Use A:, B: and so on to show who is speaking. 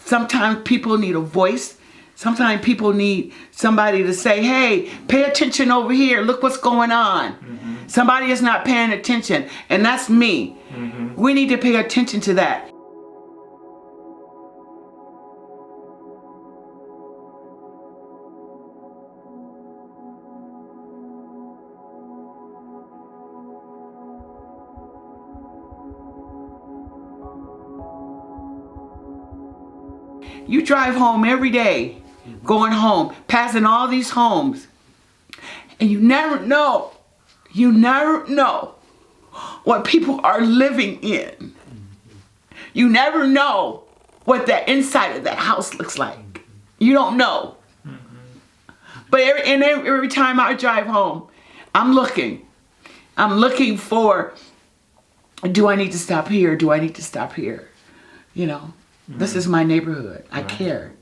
A: Sometimes people need a voice. Sometimes people need somebody to say, hey, pay attention over here. Look what's going on. Mm-hmm. Somebody is not paying attention. And that's me. Mm-hmm. We need to pay attention to that. You drive home every day, going home, passing all these homes, and you never know what people are living in. You never know what the inside of that house looks like. You don't know. But every time I drive home, I'm looking for, do I need to stop here? Do I need to stop here? You know? This is my neighborhood. I care.